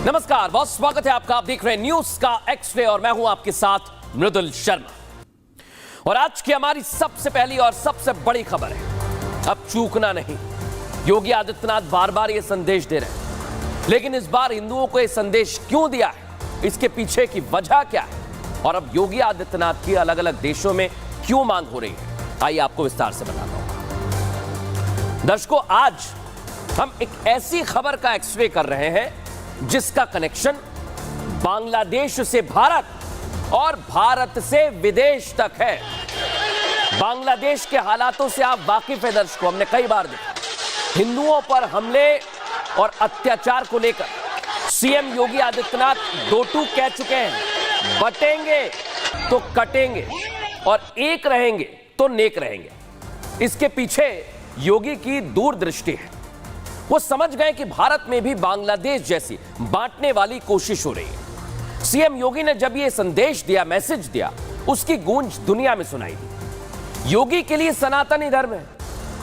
नमस्कार, बहुत स्वागत है आपका। आप देख रहे हैं न्यूज का एक्स-रे और मैं हूं आपके साथ मृदुल शर्मा। और आज की हमारी सबसे पहली और सबसे बड़ी खबर है, अब चूकना नहीं। योगी आदित्यनाथ बार बार यह संदेश दे रहे हैं, लेकिन इस बार हिंदुओं को यह संदेश क्यों दिया है, इसके पीछे की वजह क्या है और अब योगी आदित्यनाथ की अलग अलग देशों में क्यों मांग हो रही है, आइए आपको विस्तार से बताता हूं। दर्शकों, आज हम एक ऐसी खबर का एक्स-रे कर रहे हैं जिसका कनेक्शन बांग्लादेश से भारत और भारत से विदेश तक है। बांग्लादेश के हालातों से आप वाकिफ हैं दर्शकों, हमने कई बार देखा। हिंदुओं पर हमले और अत्याचार को लेकर सीएम योगी आदित्यनाथ दो टूक कह चुके हैं, बटेंगे तो कटेंगे और एक रहेंगे तो नेक रहेंगे। इसके पीछे योगी की दूरदृष्टि है। वो समझ गए कि भारत में भी बांग्लादेश जैसी बांटने वाली कोशिश हो रही है। सीएम योगी ने जब ये संदेश दिया, मैसेज दिया, उसकी गूंज दुनिया में सुनाई दी। योगी के लिए सनातन ही धर्म है।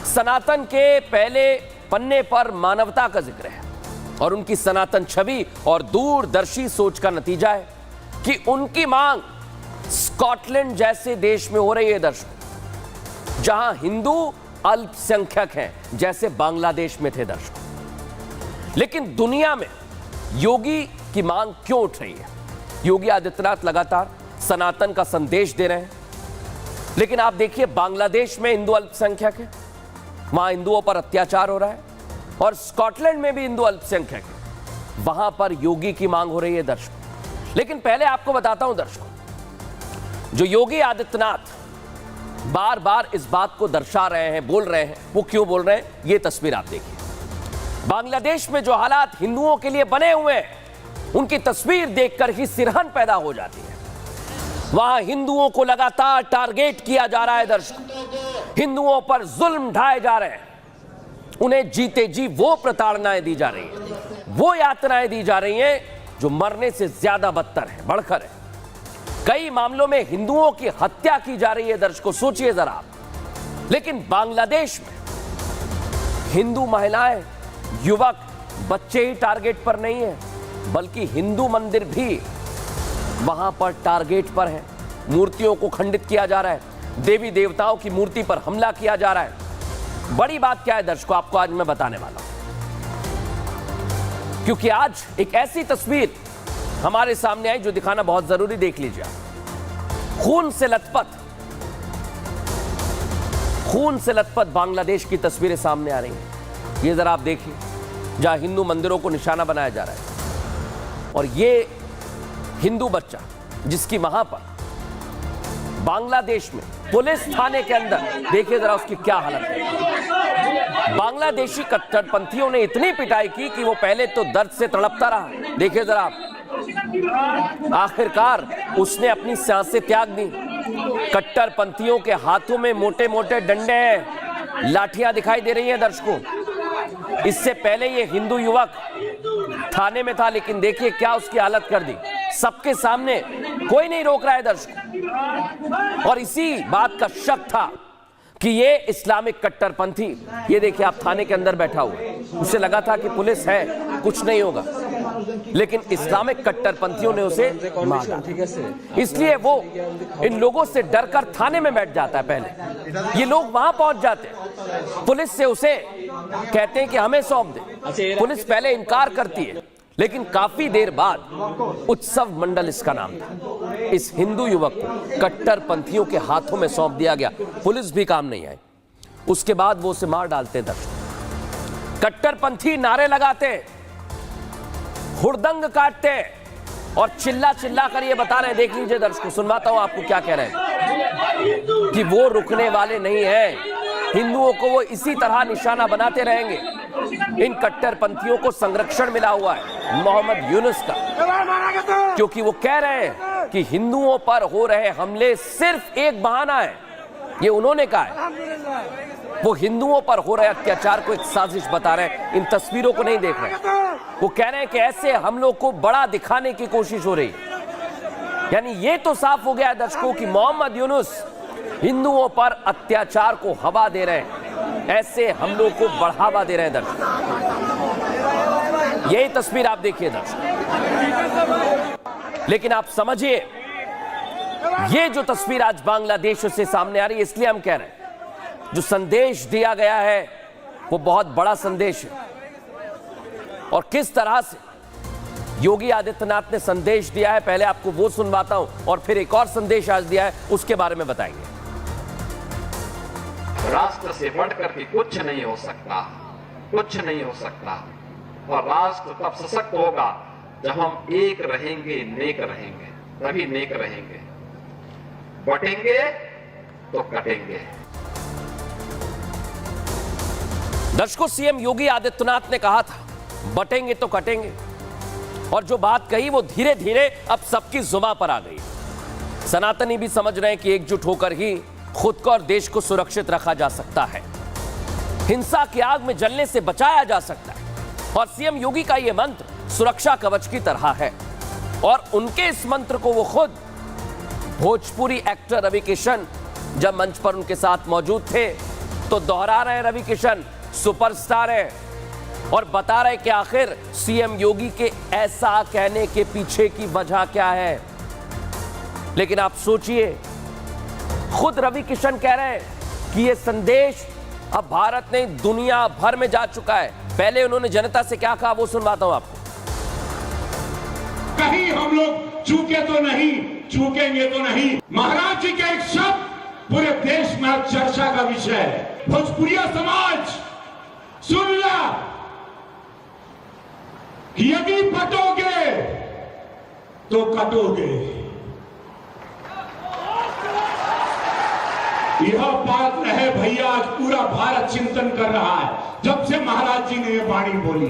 सनातन के पहले पन्ने पर मानवता का जिक्र है और उनकी सनातन छवि और दूरदर्शी सोच का नतीजा है कि उनकी मांग स्कॉटलैंड जैसे देश में हो रही है दर्शकों, जहां हिंदू अल्पसंख्यक हैं, जैसे बांग्लादेश में थे दर्शकों। लेकिन दुनिया में योगी की मांग क्यों उठ रही है? योगी आदित्यनाथ लगातार सनातन का संदेश दे रहे हैं, लेकिन आप देखिए बांग्लादेश में हिंदू अल्पसंख्यक है, वहां हिंदुओं पर अत्याचार हो रहा है, और स्कॉटलैंड में भी हिंदू अल्पसंख्यक है, वहां पर योगी की मांग हो रही है दर्शकों। लेकिन पहले आपको बताता हूं दर्शकों, जो योगी आदित्यनाथ बार बार इस बात को दर्शा रहे हैं, बोल रहे हैं, वो क्यों बोल रहे हैं, ये तस्वीर आप देखिए। बांग्लादेश में जो हालात हिंदुओं के लिए बने हुए हैं, उनकी तस्वीर देखकर ही सिरहन पैदा हो जाती है। वहां हिंदुओं को लगातार टारगेट किया जा रहा है दर्शकों, हिंदुओं पर जुल्म ढाए जा रहे हैं, उन्हें जीते जी वो प्रताड़नाएं दी जा रही है, वो यातनाएं दी जा रही हैं जो मरने से ज्यादा बदतर है, बढ़कर है। कई मामलों में हिंदुओं की हत्या की जा रही है दर्शकों, सोचिए जरा आप। लेकिन बांग्लादेश में हिंदू महिलाएं, युवक, बच्चे ही टारगेट पर नहीं है, बल्कि हिंदू मंदिर भी वहां पर टारगेट पर है। मूर्तियों को खंडित किया जा रहा है, देवी देवताओं की मूर्ति पर हमला किया जा रहा है। बड़ी बात क्या है दर्शकों, आपको आज मैं बताने वाला हूं, क्योंकि आज एक ऐसी तस्वीर हमारे सामने आई जो दिखाना बहुत जरूरी। देख लीजिए, खून से लथपथ बांग्लादेश की तस्वीरें सामने आ रही हैं। ये जरा आप देखिए, जहां हिंदू मंदिरों को निशाना बनाया जा रहा है, और ये हिंदू बच्चा जिसकी वहां पर बांग्लादेश में पुलिस थाने के अंदर, देखिए जरा उसकी क्या हालत है। बांग्लादेशी कट्टरपंथियों ने इतनी पिटाई की कि वो पहले तो दर्द से तड़पता रहा, देखिए जरा आप। आखिरकार उसने अपनी सांसें त्याग दी। कट्टरपंथियों के हाथों में मोटे मोटे डंडे हैं, लाठियां दिखाई दे रही हैं दर्शकों। इससे पहले ये हिंदू युवक थाने में था, लेकिन देखिए क्या उसकी हालत कर दी। सबके सामने कोई नहीं रोक रहा है दर्शकों, और इसी बात का शक था कि ये इस्लामिक कट्टरपंथी, ये देखिए आप, थाने के अंदर बैठा हुआ। उसे लगा था कि पुलिस है, कुछ नहीं होगा, लेकिन इस्लामिक कट्टरपंथियों ने उसे मारा। इसलिए वो इन लोगों से डरकर थाने में बैठ जाता है। पहले ये लोग वहां पहुंच जाते हैं, पुलिस से उसे कहते हैं कि हमें सौंप दे। पुलिस पहले इनकार करती है, लेकिन काफी देर बाद उत्सव मंडल इसका नाम था, इस हिंदू युवक को कट्टरपंथियों के हाथों में सौंप दिया गया। पुलिस भी काम नहीं आई, उसके बाद वो उसे मार डालते। दर्शक, कट्टरपंथी नारे लगाते, हुड़दंग काटते और चिल्ला चिल्ला कर ये बता रहे हैं, देख लीजिए दर्शकों, सुनवाता हूं आपको क्या कह रहे हैं, कि वो रुकने वाले नहीं हैं, हिंदुओं को वो इसी तरह निशाना बनाते रहेंगे। इन कट्टरपंथियों को संरक्षण मिला हुआ है मोहम्मद यूनुस का, क्योंकि वो कह रहे हैं कि हिंदुओं पर हो रहे हमले सिर्फ एक बहाना है। ये उन्होंने कहा है, वो हिंदुओं पर हो रहे अत्याचार को एक साजिश बता रहे हैं, इन तस्वीरों को नहीं देख रहे। वो कह रहे हैं कि ऐसे हमलों को बड़ा दिखाने की कोशिश हो रही है। यानी ये तो साफ हो गया है दर्शकों कि मोहम्मद यूनुस हिंदुओं पर अत्याचार को हवा दे रहे हैं, ऐसे हमलों को बढ़ावा दे रहे हैं दर्शक। यही तस्वीर आप देखिए दर्शक। लेकिन आप समझिए, ये जो तस्वीर आज बांग्लादेश से सामने आ रही है, इसलिए हम कह रहे हैं जो संदेश दिया गया है वो बहुत बड़ा संदेश है। और किस तरह से योगी आदित्यनाथ ने संदेश दिया है, पहले आपको वो सुनवाता हूं और फिर एक और संदेश आज दिया है, उसके बारे में बताएंगे। राष्ट्र से बढ़कर के कुछ नहीं हो सकता, कुछ नहीं हो सकता। और राष्ट्र तब सशक्त होगा जब हम एक रहेंगे, नेक रहेंगे, तभी नेक रहेंगे। बटेंगे तो कटेंगे। दर्शकों, सीएम योगी आदित्यनाथ ने कहा था बटेंगे तो कटेंगे, और जो बात कही वो धीरे धीरे अब सबकी जुबान पर आ गई। सनातनी भी समझ रहे हैं कि एकजुट होकर ही खुद को और देश को सुरक्षित रखा जा सकता है, हिंसा की आग में जलने से बचाया जा सकता है। और सीएम योगी का यह मंत्र सुरक्षा कवच की तरह है, और उनके इस मंत्र को वो खुद भोजपुरी एक्टर रवि किशन जब मंच पर उनके साथ मौजूद थे तो दोहरा रहे हैं। रवि किशन सुपरस्टार है और बता रहे कि आखिर सीएम योगी के ऐसा कहने के पीछे की वजह क्या है। लेकिन आप सोचिए, खुद रवि किशन कह रहे हैं कि यह संदेश अब भारत नहीं दुनिया भर में जा चुका है। पहले उन्होंने जनता से क्या कहा वो सुनवाता हूं आपको। कहीं हम लोग चूके तो नहीं, चूकेंगे तो नहीं। महाराज जी का एक शब्द पूरे देश में आज चर्चा का विषय है। भोजपुरिया समाज सुन ला, यदि बटोगे तो कटोगे। यह बात रहे भैया, आज पूरा भारत चिंतन कर रहा है जब से महाराज जी ने यह वाणी बोली।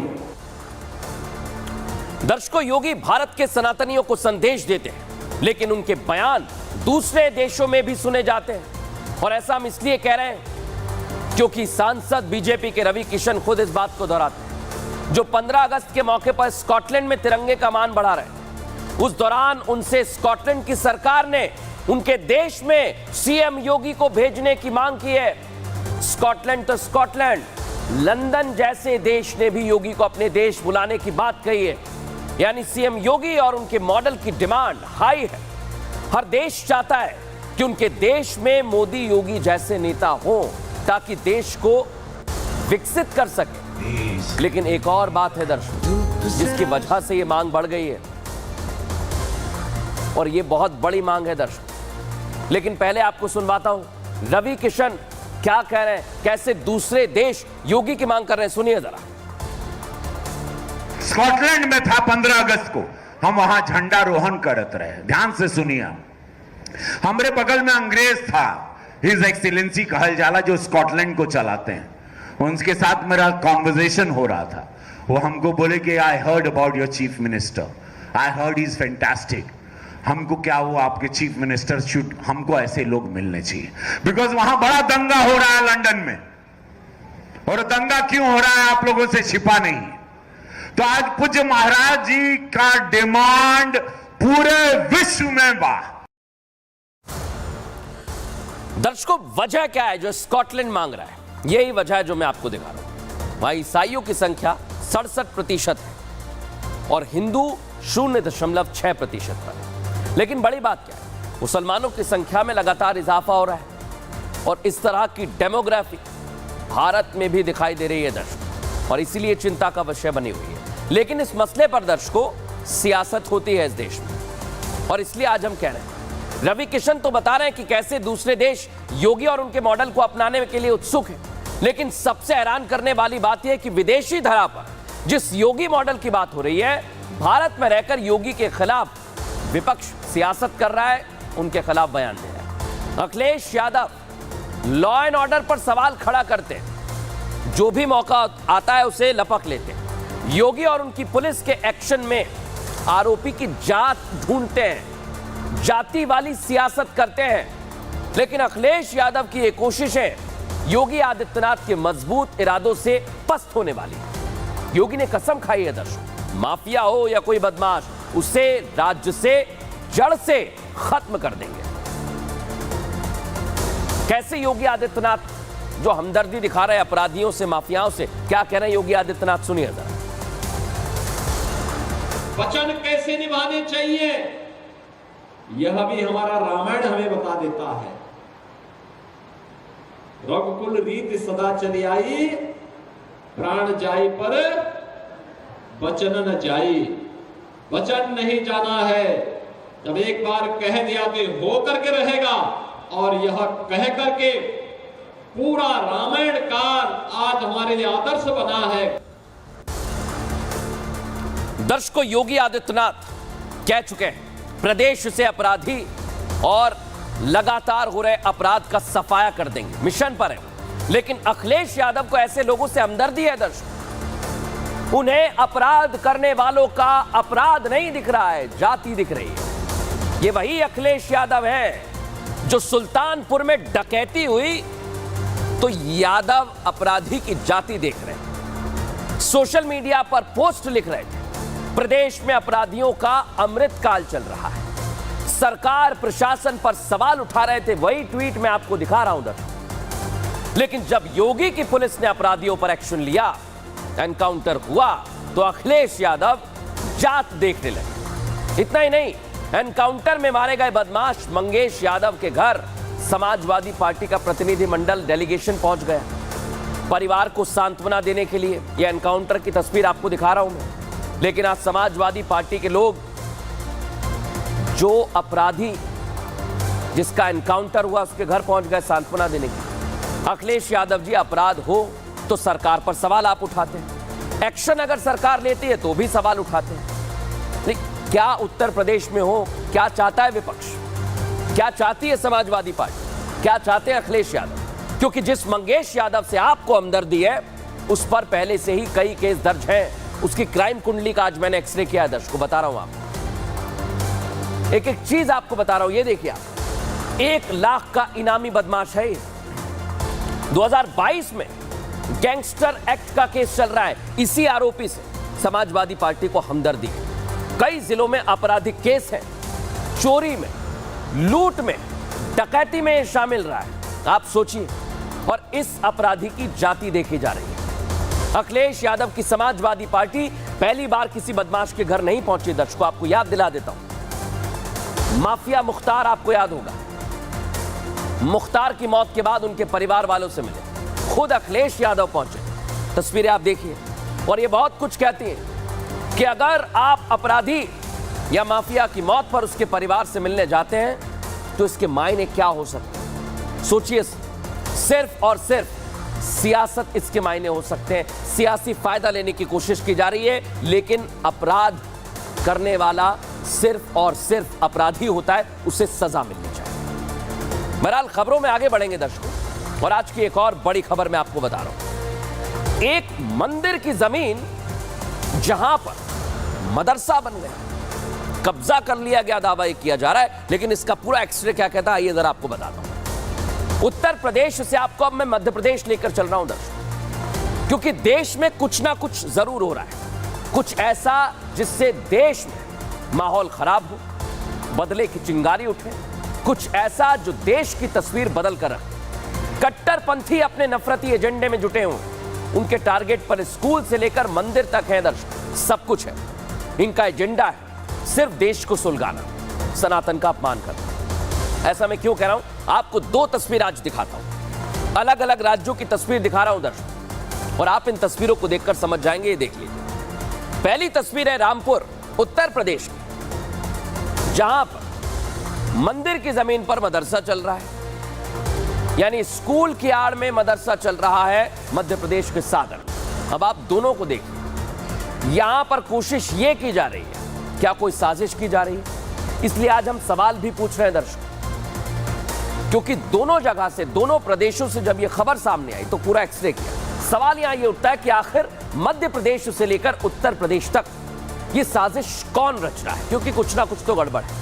दर्शकों, योगी भारत के सनातनियों को संदेश देते हैं, लेकिन उनके बयान दूसरे देशों में भी सुने जाते हैं। और ऐसा हम इसलिए कह रहे हैं क्योंकि सांसद बीजेपी के रवि किशन खुद इस बात को दोहराते हैं। जो 15 अगस्त के मौके पर स्कॉटलैंड में तिरंगे का मान बढ़ा रहे हैं, उस दौरान उनसे स्कॉटलैंड की सरकार ने उनके देश में सीएम योगी को भेजने की मांग की है। स्कॉटलैंड तो स्कॉटलैंड, लंदन जैसे देश ने भी योगी को अपने देश बुलाने की बात कही है। यानी सीएम योगी और उनके मॉडल की डिमांड हाई है। हर देश चाहता है कि उनके देश में मोदी योगी जैसे नेता हो ताकि देश को विकसित कर सके। लेकिन एक और बात है दर्शकों, जिसकी वजह से ये मांग बढ़ गई है, और ये बहुत बड़ी मांग है दर्शकों। लेकिन पहले आपको सुनवाता हूं रवि किशन क्या कह रहे हैं, कैसे दूसरे देश योगी की मांग कर रहे हैं, सुनिए जरा। स्कॉटलैंड में था 15 अगस्त को, हम वहां झंडारोहण करते रहे। ध्यान से सुनिए, हमारे बगल में अंग्रेज था, हिज एक्सीलेंसी कहल जाला, जो स्कॉटलैंड को चलाते हैं। उनके साथ मेरा कॉन्वर्सेशन हो रहा था। वो हमको बोले कि I heard about your chief minister, I heard is fantastic. हमको क्या, वो आपके चीफ मिनिस्टर शुड, हमको ऐसे लोग मिलने चाहिए। बिकॉज वहां बड़ा दंगा हो रहा है लंदन में, और दंगा क्यों हो रहा है आप लोगों से छिपा नहीं। तो आज पूज्य महाराज जी का डिमांड पूरे विश्व में बा। दर्शकों, वजह क्या है जो स्कॉटलैंड मांग रहा है? यही वजह है जो मैं आपको दिखा रहा हूं। वहां ईसाइयों की संख्या 67% है और हिंदू 0.6% पर है। लेकिन बड़ी बात क्या है, मुसलमानों की संख्या में लगातार इजाफा हो रहा है और इस तरह की डेमोग्राफी भारत में भी दिखाई दे रही है दर्शकों, और इसीलिए चिंता का विषय बनी हुई है। लेकिन इस मसले पर दर्शकों सियासत होती है इस देश में, और इसलिए आज हम कह रहे हैं, रवि किशन तो बता रहे हैं कि कैसे दूसरे देश योगी और उनके मॉडल को अपनाने के लिए उत्सुक हैं। लेकिन सबसे हैरान करने वाली बात यह है कि विदेशी धरा पर जिस योगी मॉडल की बात हो रही है, भारत में रहकर योगी के खिलाफ विपक्ष सियासत कर रहा है, उनके खिलाफ बयान दे रहा है। Akhilesh Yadav law and order पर सवाल खड़ा करते हैं, जो भी मौका आता है उसे लपक लेते हैं। योगी और उनकी पुलिस के एक्शन में आरोपी की जात ढूंढते हैं, जाति वाली सियासत करते हैं। लेकिन अखिलेश यादव की ये कोशिशें योगी आदित्यनाथ के मजबूत इरादों से पस्त होने वाली है। योगी ने कसम खाई है दर्शकों, माफिया हो या कोई बदमाश, उसे राज्य से जड़ से खत्म कर देंगे। कैसे योगी आदित्यनाथ जो हमदर्दी दिखा रहे हैं अपराधियों से, माफियाओं से, क्या कह रहे हैं योगी आदित्यनाथ, सुनिए जरा। वचन कैसे निभाने चाहिए यह भी हमारा रामायण हमें बता देता है। रघुकुल रीत सदा चली आई, प्राण जाई पर वचन न जाई। वचन नहीं जाना है, जब एक बार कह दिया तो हो करके रहेगा। और यह कह करके पूरा रामायण काल आज हमारे लिए आदर्श बना है। दर्शकों, योगी आदित्यनाथ कह चुके हैं प्रदेश से अपराधी और लगातार हो रहे अपराध का सफाया कर देंगे, मिशन पर है। लेकिन अखिलेश यादव को ऐसे लोगों से हमदर्दी है दर्शकों। उन्हें अपराध करने वालों का अपराध नहीं दिख रहा है, जाति दिख रही है। ये वही अखिलेश यादव है जो सुल्तानपुर में डकैती हुई तो यादव अपराधी की जाति देख रहे हैं, सोशल मीडिया पर पोस्ट लिख रहे थे। प्रदेश में अपराधियों का अमृतकाल चल रहा है, सरकार प्रशासन पर सवाल उठा रहे थे। वही ट्वीट मैं आपको दिखा रहा हूं दर्शकों। लेकिन जब योगी की पुलिस ने अपराधियों पर एक्शन लिया, एनकाउंटर हुआ, तो अखिलेश यादव जात देखने लगे। इतना ही नहीं, एनकाउंटर में मारे गए बदमाश मंगेश यादव के घर समाजवादी पार्टी का प्रतिनिधिमंडल डेलीगेशन पहुंच गया परिवार को सांत्वना देने के लिए। यह एनकाउंटर की तस्वीर आपको दिखा रहा हूं मैं। लेकिन आज समाजवादी पार्टी के लोग जो अपराधी जिसका एनकाउंटर हुआ उसके घर पहुंच गए सांत्वना देने के लिए। अखिलेश यादव जी, अपराध हो तो सरकार पर सवाल आप उठाते हैं, एक्शन अगर सरकार लेती है तो भी सवाल उठाते हैं। नहीं, क्या उत्तर प्रदेश में हो, क्या चाहता है विपक्ष, क्या चाहती है समाजवादी पार्टी, क्या चाहते हैं अखिलेश यादव? क्योंकि जिस मंगेश यादव से आपको हमदर्दी है उस पर पहले से ही कई केस दर्ज हैं। उसकी क्राइम कुंडली का आज मैंने एक्सरे किया है, दर्शकों बता रहा हूं आपको। एक एक चीज आपको बता रहा हूं, ये देखिए आप, 1 लाख का इनामी बदमाश है। 2022 में गैंगस्टर एक्ट का केस चल रहा है, इसी आरोपी से समाजवादी पार्टी को हमदर्दी है। कई जिलों में आपराधिक केस हैं, चोरी में, लूट में, डकैती में शामिल रहा है। आप सोचिए, और इस अपराधी की जाति देखी जा रही है। अखिलेश यादव की समाजवादी पार्टी पहली बार किसी बदमाश के घर नहीं पहुंची। दर्शकों, आपको याद दिला देता हूं, माफिया मुख्तार आपको याद होगा। मुख्तार की मौत के बाद उनके परिवार वालों से मिले, खुद अखिलेश यादव पहुंचे। तस्वीरें आप देखिए, और ये बहुत कुछ कहती हैं कि अगर आप अपराधी या माफिया की मौत पर उसके परिवार से मिलने जाते हैं तो इसके मायने क्या हो सकते हैं। सोचिए, सिर्फ और सिर्फ सियासत इसके मायने हो सकते हैं। सियासी फायदा लेने की कोशिश की जा रही है, लेकिन अपराध करने वाला सिर्फ और सिर्फ अपराधी होता है, उसे सजा मिलनी चाहिए। बहरहाल, खबरों में आगे बढ़ेंगे दर्शकों, और आज की एक और बड़ी खबर मैं आपको बता रहा हूं। एक मंदिर की जमीन जहां पर मदरसा बन गया, कब्जा कर लिया गया, दावा किया जा रहा है। लेकिन इसका पूरा एक्सरे क्या कहता है, आइए जरा आपको बताता हूं। उत्तर प्रदेश से आपको अब मैं मध्य प्रदेश लेकर चल रहा हूं दर्शकों, क्योंकि देश में कुछ ना कुछ जरूर हो रहा है। कुछ ऐसा जिससे देश में माहौल खराब हो, बदले की चिंगारी उठे। कुछ ऐसा जो देश की तस्वीर बदल कर रखे। कट्टरपंथी अपने नफरती एजेंडे में जुटे हों, उनके टारगेट पर स्कूल से लेकर मंदिर तक है दर्शक, सब कुछ है। इनका एजेंडा है सिर्फ देश को सुलगाना, सनातन का अपमान करना। ऐसा मैं क्यों कह रहा हूं, आपको 2 तस्वीर आज दिखाता हूं। अलग अलग राज्यों की तस्वीर दिखा रहा हूं दर्शक, और आप इन तस्वीरों को देखकर समझ जाएंगे। ये देख लीजिए, पहली तस्वीर है रामपुर उत्तर प्रदेश की, जहां पर मंदिर की जमीन पर मदरसा चल रहा है, यानी स्कूल की आड़ में मदरसा चल रहा है मध्य प्रदेश के सागर। अब आप दोनों को देखिए, यहां पर कोशिश यह की जा रही है, क्या कोई साजिश की जा रही है? इसलिए आज हम सवाल भी पूछ रहे हैं दर्शक, क्योंकि दोनों जगह से, दोनों प्रदेशों से जब यह खबर सामने आई तो पूरा एक्सरे किया। सवाल यहां यह उठता है कि आखिर मध्य प्रदेश से लेकर उत्तर प्रदेश तक यह साजिश कौन रच रहा है, क्योंकि कुछ ना कुछ तो गड़बड़ है।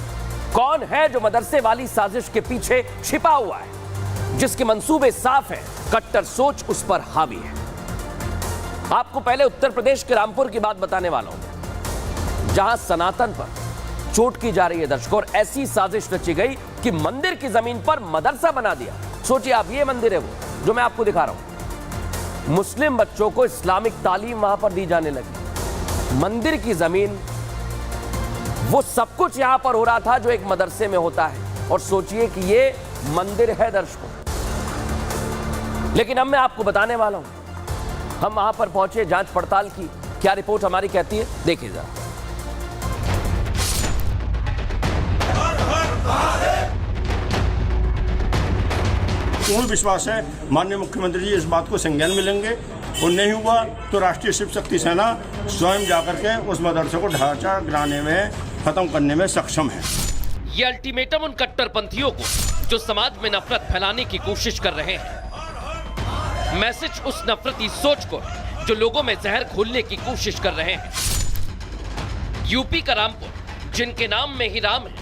कौन है जो मदरसे वाली साजिश के पीछे छिपा हुआ है, जिसके मंसूबे साफ हैं, कट्टर सोच उस पर हावी है। आपको पहले उत्तर प्रदेश के रामपुर की बात बताने वाला हूं, जहां सनातन पर चोट की जा रही है दर्शकों, और ऐसी साजिश रची गई कि मंदिर की जमीन पर मदरसा बना दिया। सोचिए आप, ये मंदिर है वो जो मैं आपको दिखा रहा हूं। मुस्लिम बच्चों को इस्लामिक तालीम वहां पर दी जाने लगी। मंदिर की जमीन वो सब कुछ यहां पर हो रहा था जो एक मदरसे में होता है। और सोचिए कि ये मंदिर है दर्शकों, लेकिन अब मैं आपको बताने वाला हूं। हम वहां पर पहुंचे, जांच पड़ताल की, क्या रिपोर्ट हमारी कहती है देखिए जरा। पूर्ण विश्वास है माननीय मुख्यमंत्री जी इस बात को संज्ञान में लेंगे, और नहीं हुआ तो राष्ट्रीय शिव शक्ति सेना स्वयं जाकर के उस मदरसे को ढांचा गिराने में, खत्म करने में सक्षम है। ये अल्टीमेटम उन कट्टरपंथियों को जो समाज में नफरत फैलाने की कोशिश कर रहे हैं। मैसेज उस नफरती सोच को जो लोगों में जहर घोलने की कोशिश कर रहे हैं। यूपी का रामपुर, जिनके नाम में ही राम है,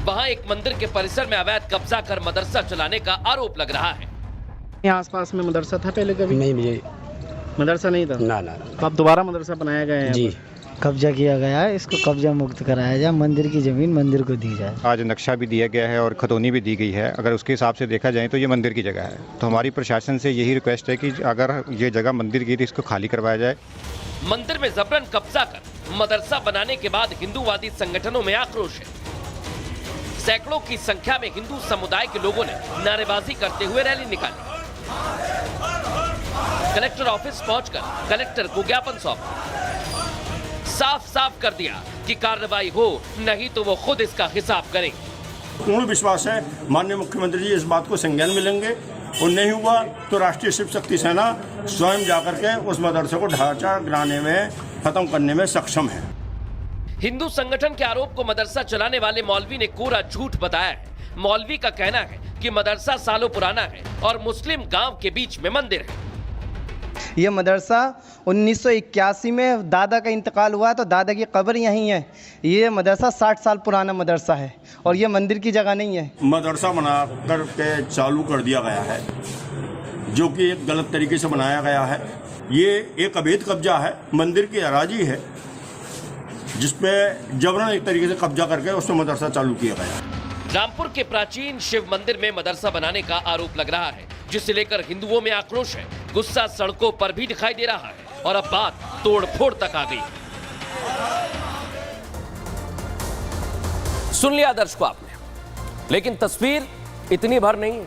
वहां एक मंदिर के परिसर में अवैध कब्जा कर मदरसा चलाने का आरोप लग रहा है। यहाँ आसपास में मदरसा था पहले कभी? नहीं मुझे मदरसा नहीं था। ना। तो अब दोबारा मदरसा बनाया गया है? जी, कब्जा किया गया है, इसको कब्जा मुक्त कराया जाए, मंदिर की जमीन मंदिर को दी जाए। आज नक्शा भी दिया गया है और खतौनी भी दी गई है। अगर उसके हिसाब से देखा जाए तो ये मंदिर की जगह है। तो हमारी प्रशासन से यही रिक्वेस्ट है कि अगर ये जगह मंदिर की तो इसको खाली करवाया जाए। मंदिर में जबरन कब्जा कर मदरसा बनाने के बाद हिंदूवादी संगठनों में आक्रोश है। सैकड़ों की संख्या में हिंदू समुदाय के लोगों ने नारेबाजी करते हुए रैली निकाली। कलेक्टर ऑफिस पहुंचकर कलेक्टर को ज्ञापन सौंपा। साफ साफ कर दिया कि कार्रवाई हो, नहीं तो वो खुद इसका हिसाब करेंगे। पूर्ण विश्वास है माननीय मुख्यमंत्री जी इस बात को संज्ञान में लेंगे, और नहीं हुआ तो राष्ट्रीय शिव शक्ति सेना स्वयं जाकर के उस मदरसे को ढांचा गिराने में, खत्म करने में सक्षम है। हिंदू संगठन के आरोप को मदरसा चलाने वाले मौलवी ने कोरा झूठ बताया है। मौलवी का कहना है कि मदरसा सालों पुराना है और मुस्लिम गांव के बीच में मंदिर है। ये मदरसा 1981 में दादा का इंतकाल हुआ तो दादा की कब्र यहीं है। ये मदरसा 60 साल पुराना मदरसा है और ये मंदिर की जगह नहीं है। मदरसा बना कर के चालू कर दिया गया है, जो कि एक गलत तरीके से बनाया गया है। ये एक अवैध कब्जा है, मंदिर की अराजी है, जिसपे जबरन एक तरीके से कब्जा करके उसमें मदरसा चालू किया गया। रामपुर के प्राचीन शिव मंदिर में मदरसा बनाने का आरोप लग रहा है, जिसे लेकर हिंदुओं में आक्रोश है। गुस्सा सड़कों पर भी दिखाई दे रहा है और अब बात तोड़फोड़ तक आ गई। सुन लिया दर्शकों आपने, लेकिन तस्वीर इतनी भर नहीं है,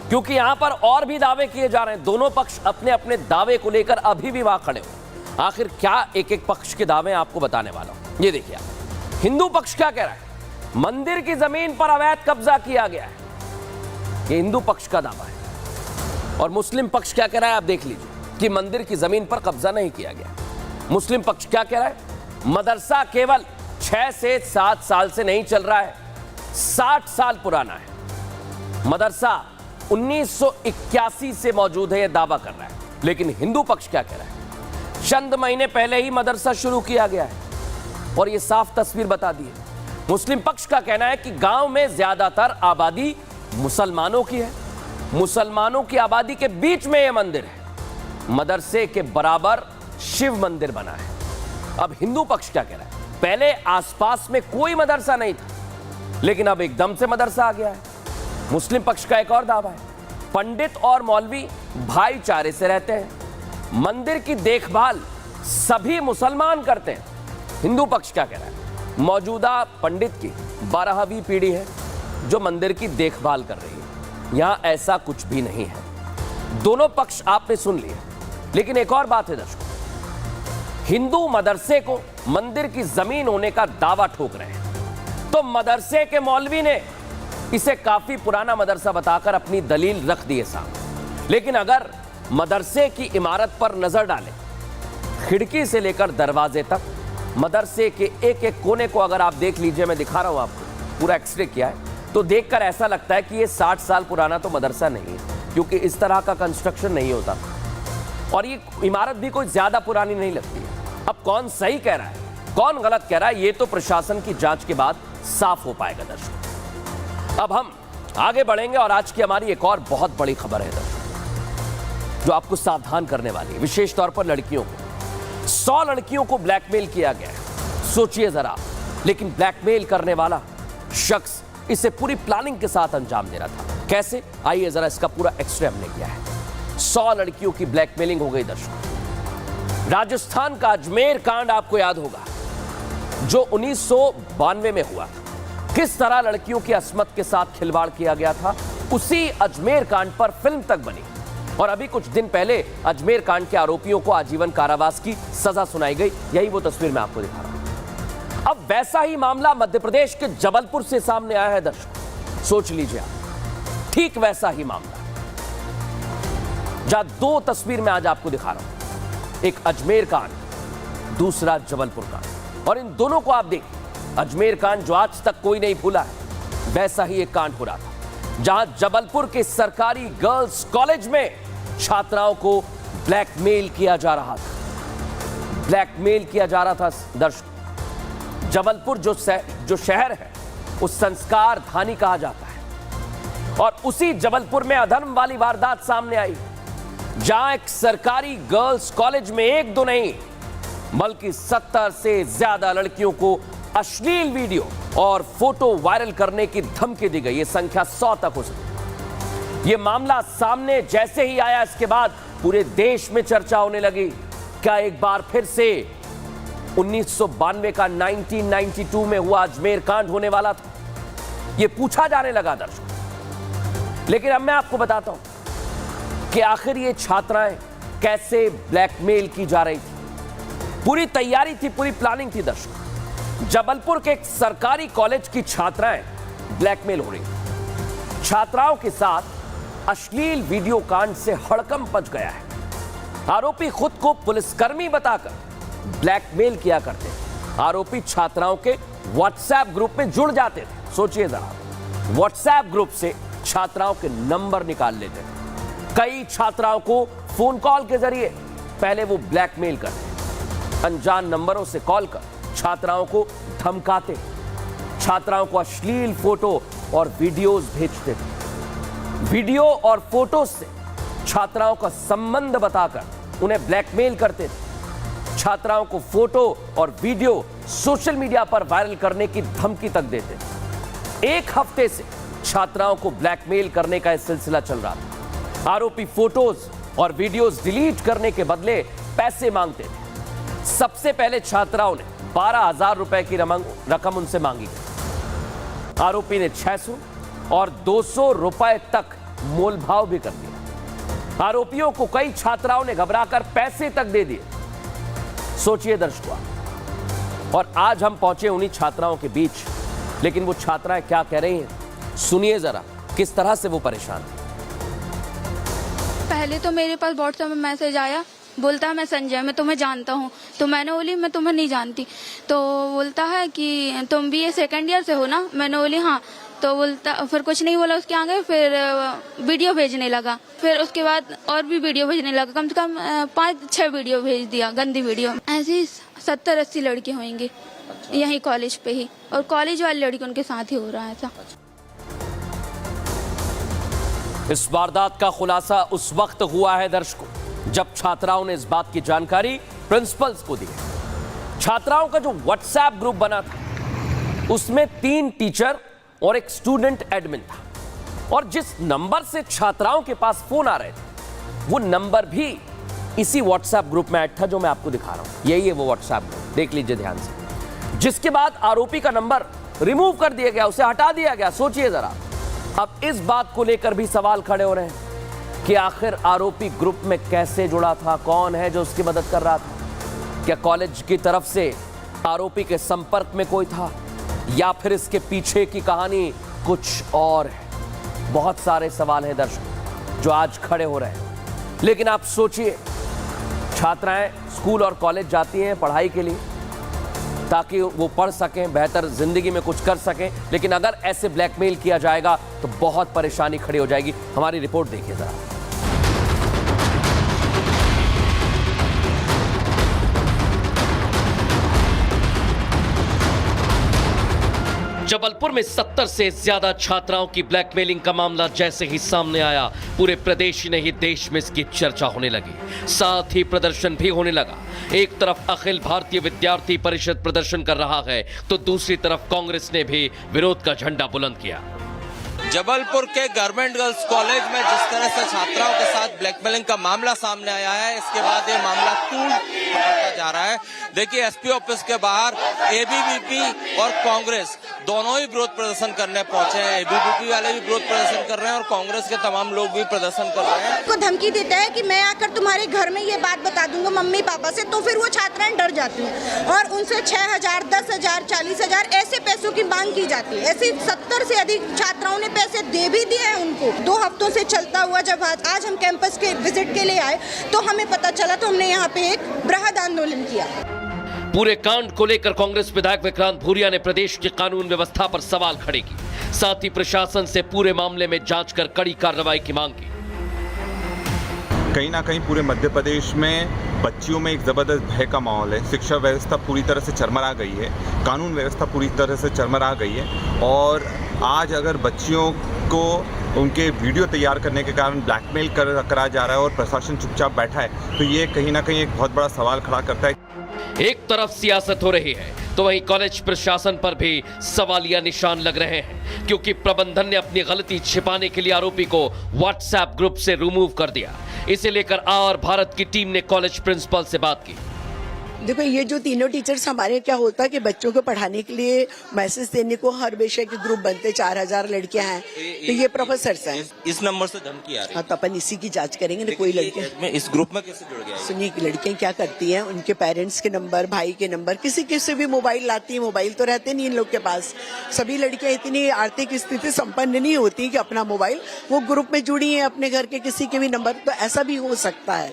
क्योंकि यहां पर और भी दावे किए जा रहे हैं। दोनों पक्ष अपने अपने दावे को लेकर अभी भी वहां खड़े हो। आखिर क्या एक एक पक्ष के दावे आपको बताने वाला हूं। ये देखिए, हिंदू पक्ष क्या कह रहा है, मंदिर की जमीन पर अवैध कब्जा किया गया है, ये हिंदू पक्ष का दावा है। और मुस्लिम पक्ष क्या कह रहा है, आप देख लीजिए कि मंदिर की जमीन पर कब्जा नहीं किया गया। मुस्लिम पक्ष क्या कह रहा है, मदरसा केवल 6 से 7 साल से नहीं चल रहा है, 60 साल पुराना है। मदरसा 1981 से मौजूद है, यह दावा कर रहा है। लेकिन हिंदू पक्ष क्या कह रहा है, चंद महीने पहले ही मदरसा शुरू किया गया है और यह साफ तस्वीर बता दी है। मुस्लिम पक्ष का कहना है कि गांव में ज्यादातर आबादी मुसलमानों की है, मुसलमानों की आबादी के बीच में यह मंदिर है, मदरसे के बराबर शिव मंदिर बना है। अब हिंदू पक्ष क्या कह रहा है, पहले आसपास में कोई मदरसा नहीं था, लेकिन अब एकदम से मदरसा आ गया है। मुस्लिम पक्ष का एक और दावा है, पंडित और मौलवी भाईचारे से रहते हैं, मंदिर की देखभाल सभी मुसलमान करते हैं। हिंदू पक्ष क्या कह रहा है, मौजूदा पंडित की 12वीं पीढ़ी है जो मंदिर की देखभाल कर रही है, यहां ऐसा कुछ भी नहीं है। दोनों पक्ष आपने सुन लिए, लेकिन एक और बात है दर्शकों, हिंदू मदरसे को मंदिर की जमीन होने का दावा ठोक रहे हैं, तो मदरसे के मौलवी ने इसे काफी पुराना मदरसा बताकर अपनी दलील रख दी है सामने। लेकिन अगर मदरसे की इमारत पर नजर डालें, खिड़की से लेकर दरवाजे तक मदरसे के एक एक कोने को अगर आप देख लीजिए, मैं दिखा रहा हूं आपको, पूरा एक्सरे किया है, तो देखकर ऐसा लगता है कि ये 60 साल पुराना तो मदरसा नहीं है, क्योंकि इस तरह का कंस्ट्रक्शन नहीं होता और ये इमारत भी कोई ज्यादा पुरानी नहीं लगती है। अब कौन सही कह रहा है, कौन गलत कह रहा है, ये तो प्रशासन की जांच के बाद साफ हो पाएगा दर्शकों। अब हम आगे बढ़ेंगे और आज की हमारी एक और बहुत बड़ी खबर है दर्शकों, जो आपको सावधान करने वाली है, विशेष तौर पर लड़कियों को। 100 लड़कियों को ब्लैकमेल किया गया है, सोचिए जरा। लेकिन ब्लैकमेल करने वाला शख्स इसे पूरी प्लानिंग के साथ अंजाम दे रहा था। कैसे, आइए जरा इसका पूरा एक्सरे हमने किया है। 100 लड़कियों की ब्लैकमेलिंग हो गई दर्शकों। राजस्थान का अजमेर कांड आपको याद होगा, जो 1992 में हुआ था। किस तरह लड़कियों की अस्मत के साथ खिलवाड़ किया गया था, उसी अजमेर कांड पर फिल्म तक बनी और अभी कुछ दिन पहले अजमेर कांड के आरोपियों को आजीवन कारावास की सजा सुनाई गई। यही वो तस्वीर मैं आपको दिखा रहा हूं। अब वैसा ही मामला मध्य प्रदेश के जबलपुर से सामने आया है दर्शकों, सोच लीजिए आप, ठीक वैसा ही मामला जहां दो तस्वीर मैं आज आपको दिखा रहा हूं, एक अजमेर कांड, दूसरा जबलपुर कांड। और इन दोनों को आप देखिए, अजमेर कांड जो आज तक कोई नहीं भूला है, वैसा ही एक कांड हो रहा था जहां जबलपुर के सरकारी गर्ल्स कॉलेज में छात्राओं को ब्लैकमेल किया जा रहा था। ब्लैकमेल किया जा रहा था दर्शक। जबलपुर जो शहर है उस संस्कार धानी कहा जाता है और उसी जबलपुर में अधर्म वाली वारदात सामने आई जहां एक सरकारी गर्ल्स कॉलेज में एक दो नहीं बल्कि 70 से ज्यादा लड़कियों को अश्लील वीडियो और फोटो वायरल करने की धमकी दी गई। यह संख्या 100 तक हो सकती है। यह मामला सामने जैसे ही आया, इसके बाद पूरे देश में चर्चा होने लगी। क्या एक बार फिर से 1992 का 1992 में हुआ अजमेर कांड होने वाला था? यह पूछा जाने लगा दर्शकों। लेकिन अब मैं आपको बताता हूं कि आखिर ये छात्राएं कैसे ब्लैकमेल की जा रही थी। पूरी तैयारी थी, पूरी प्लानिंग थी दर्शकों। जबलपुर के एक सरकारी कॉलेज की छात्राएं ब्लैकमेल हो रही। छात्राओं के साथ अश्लील वीडियो कांड से हड़कंप मच गया है। आरोपी खुद को पुलिसकर्मी बताकर ब्लैकमेल किया करते थे। आरोपी छात्राओं के व्हाट्सएप ग्रुप में जुड़ जाते थे। सोचिए जरा, व्हाट्सएप ग्रुप से छात्राओं के नंबर निकाल लेते थे। कई छात्राओं को फोन कॉल के जरिए पहले वो ब्लैकमेल करते, अनजान नंबरों से कॉल कर छात्राओं को धमकाते, छात्राओं को अश्लील फोटो और वीडियोस भेजते थे। वीडियो और फोटो से छात्राओं का संबंध बताकर उन्हें ब्लैकमेल करते थे। छात्राओं को फोटो और वीडियो सोशल मीडिया पर वायरल करने की धमकी तक देते थे। एक हफ्ते से छात्राओं को ब्लैकमेल करने का यह सिलसिला चल रहा था। आरोपी फोटोज और वीडियोस डिलीट करने के बदले पैसे मांगते थे। सबसे पहले छात्राओं ने 12,000 रुपए की रकम उनसे मांगी। आरोपी ने 600 और 200 रुपए तक मोलभाव भी कर दिया। आरोपियों को कई छात्राओं ने घबराकर पैसे तक दे दिए। सोचिए दर्शकों, और आज हम पहुंचे उन्हीं छात्राओं के बीच, लेकिन वो छात्राएं क्या कह रही हैं, सुनिए जरा किस तरह से वो परेशान थी। पहले तो मेरे पास व्हाट्सएप में मैसेज आया, बोलता है मैं संजय, मैं तुम्हें जानता हूँ। तो मैंने बोली मैं तुम्हें नहीं जानती। तो बोलता है कि तुम भी ये सेकंड ईयर से हो ना? मैंने बोली हाँ। तो बोलता, फिर कुछ नहीं बोला उसके आगे, फिर वीडियो भेजने लगा। फिर उसके बाद और भी वीडियो भेजने लगा, कम से कम 5-6 वीडियो भेज दिया, गंदी वीडियो। ऐसी 70-80 लड़के होंगे यहीं कॉलेज पे ही, और कॉलेज वाली लड़की उनके साथ ही हो रहा है ऐसा। इस वारदात का खुलासा उस वक्त हुआ है दर्शकों जब छात्राओं ने इस बात की जानकारी प्रिंसिपल्स को दी। छात्राओं का जो व्हाट्सएप ग्रुप बना था उसमें 3 टीचर और एक स्टूडेंट एडमिन था, और जिस नंबर से छात्राओं के पास फोन आ रहे थे वो नंबर भी इसी व्हाट्सएप ग्रुप में ऐड था जो मैं आपको दिखा रहा हूं। यही है वो व्हाट्सएप ग्रुप, देख लीजिए ध्यान से। जिसके बाद आरोपी का नंबर रिमूव कर दिया गया, उसे हटा दिया गया। सोचिए जरा, अब इस बात को लेकर भी सवाल खड़े हो रहे हैं कि आखिर आरोपी ग्रुप में कैसे जुड़ा था, कौन है जो उसकी मदद कर रहा था? क्या कॉलेज की तरफ से आरोपी के संपर्क में कोई था, या फिर इसके पीछे की कहानी कुछ और है? बहुत सारे सवाल हैं दर्शक जो आज खड़े हो रहे हैं। लेकिन आप सोचिए, छात्राएं स्कूल और कॉलेज जाती हैं पढ़ाई के लिए ताकि वो पढ़ सकें, बेहतर जिंदगी में कुछ कर सकें, लेकिन अगर ऐसे ब्लैकमेल किया जाएगा तो बहुत परेशानी खड़ी हो जाएगी। हमारी रिपोर्ट देखिए जरा। जबलपुर में 70 से ज्यादा छात्राओं की ब्लैकमेलिंग का मामला जैसे ही सामने आया, पूरे प्रदेश ही नहीं देश में इसकी चर्चा होने लगी। साथ ही प्रदर्शन भी होने लगा। एक तरफ अखिल भारतीय विद्यार्थी परिषद प्रदर्शन कर रहा है तो दूसरी तरफ कांग्रेस ने भी विरोध का झंडा बुलंद किया। जबलपुर के गवर्नमेंट गर्ल्स कॉलेज में जिस तरह से छात्राओं के साथ ब्लैकमेलिंग का मामला सामने आया है, इसके बाद ये मामला तूल पकड़ता जा रहा है। देखिए एसपी ऑफिस के बाहर एबीवीपी और कांग्रेस दोनों ही विरोध प्रदर्शन करने पहुंचे हैं। एबीवीपी वाले भी विरोध प्रदर्शन कर रहे हैं और कांग्रेस के तमाम लोग भी प्रदर्शन कर रहे हैं। को धमकी देता है कि मैं आकर तुम्हारे घर में ये बात बता दूंगा मम्मी पापा से, तो फिर वो छात्राएं डर जाती हैं और उनसे 6,000, 10,000, 40,000 ऐसे पैसों की मांग की जाती है। ऐसे 70 से अधिक छात्राओं ने पैसे दे भी दिए हैं उनको। 2 हफ्तों से चलता हुआ जब आज हम कैंपस के विजिट के लिए आए तो हमें पता चला, तो हमने यहाँ पे एक बृहद आंदोलन किया। पूरे कांड को लेकर कांग्रेस विधायक विक्रांत भूरिया ने प्रदेश की कानून व्यवस्था पर सवाल खड़े किए। साथ ही प्रशासन से पूरे मामले में जांच कर कड़ी कार्रवाई की मांग की। कहीं ना कहीं पूरे मध्य प्रदेश में बच्चियों में एक ज़बरदस्त भय का माहौल है। शिक्षा व्यवस्था पूरी तरह से चरमरा गई है, कानून व्यवस्था पूरी तरह से चरमरा गई है और आज अगर बच्चियों को उनके वीडियो तैयार करने के कारण ब्लैकमेल करा जा रहा है और प्रशासन चुपचाप बैठा है, तो ये कहीं ना कहीं एक बहुत बड़ा सवाल खड़ा करता है। एक तरफ सियासत हो रही है तो वहीं कॉलेज प्रशासन पर भी सवालिया निशान लग रहे हैं, क्योंकि प्रबंधन ने अपनी गलती छिपाने के लिए आरोपी को व्हाट्सएप ग्रुप से रिमूव कर दिया। इसे लेकर और भारत की टीम ने कॉलेज प्रिंसिपल से बात की। देखो ये जो तीनों टीचर्स हमारे, क्या होता है कि बच्चों को पढ़ाने के लिए मैसेज देने को हर विषय के ग्रुप बनते, 4,000 लड़कियां हैं, तो ये प्रोफेसर हैं। इस नंबर से धमकी आ रही है। हाँ, तो अपन इसी की जांच करेंगे ना। कोई लड़कियां इस ग्रुप में कैसे जुड़ गया? सुनिए, लड़कियां क्या करती हैं, उनके पेरेंट्स के नंबर, भाई के नंबर, किसी से भी मोबाइल लाती है। मोबाइल तो रहते नहीं इन लोग के पास। सभी लड़कियां इतनी आर्थिक स्थिति संपन्न नहीं होती कि अपना मोबाइल, वो ग्रुप में जुड़ी है अपने घर के किसी के भी नंबर, तो ऐसा भी हो सकता है।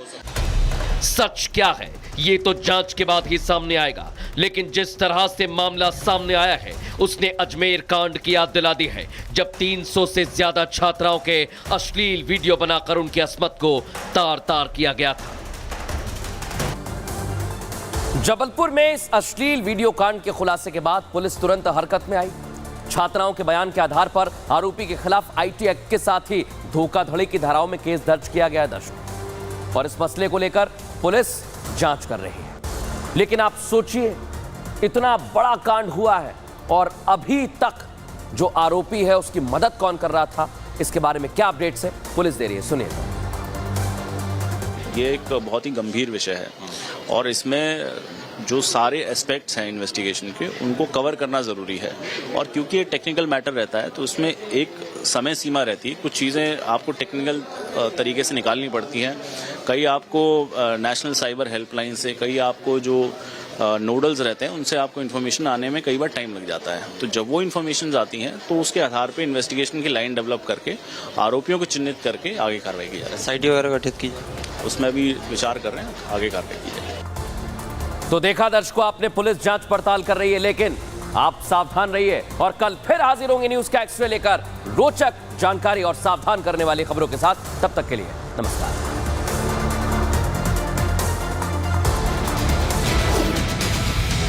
सच क्या है ये तो जांच के बाद ही सामने आएगा, लेकिन जिस तरह से मामला सामने आया है उसने अजमेर कांड की याद दिला दी है, जब 300 से ज्यादा छात्राओं के अश्लील वीडियो बनाकर उनकी अस्मत को तार-तार किया गया था। जबलपुर में इस अश्लील वीडियो कांड के खुलासे के बाद पुलिस तुरंत हरकत में आई। छात्राओं के बयान के आधार पर आरोपी के खिलाफ आईटी एक्ट के साथ ही धोखाधड़ी की धाराओं में केस दर्ज किया गया है और इस मसले को लेकर पुलिस जांच कर रही है। लेकिन आप सोचिए, इतना बड़ा कांड हुआ है और अभी तक जो आरोपी है उसकी मदद कौन कर रहा था, इसके बारे में क्या अपडेट्स है पुलिस दे रही है, सुनिए। ये एक बहुत ही गंभीर विषय है और इसमें जो सारे एस्पेक्ट्स हैं इन्वेस्टिगेशन के उनको कवर करना ज़रूरी है। और क्योंकि ये टेक्निकल मैटर रहता है तो उसमें एक समय सीमा रहती है। कुछ चीज़ें आपको टेक्निकल तरीके से निकालनी पड़ती हैं। कई आपको नेशनल साइबर हेल्पलाइन से, कई आपको जो नोडल्स रहते हैं उनसे आपको इन्फॉर्मेशन आने में कई बार टाइम लग जाता है। तो जब वो इन्फॉर्मेशन आती हैं तो उसके आधार पर इन्वेस्टिगेशन की लाइन डेवलप करके आरोपियों को चिन्हित करके आगे कार्रवाई की जा रही है। एसआईटी वगैरह गठित की जाए, उसमें भी विचार कर रहे हैं, आगे कार्रवाई की जाए। तो देखा दर्शकों आपने, पुलिस जांच पड़ताल कर रही है, लेकिन आप सावधान रहिए और कल फिर हाजिर होंगे न्यूज़ का एक्सरे लेकर रोचक जानकारी और सावधान करने वाली खबरों के साथ। तब तक के लिए नमस्कार।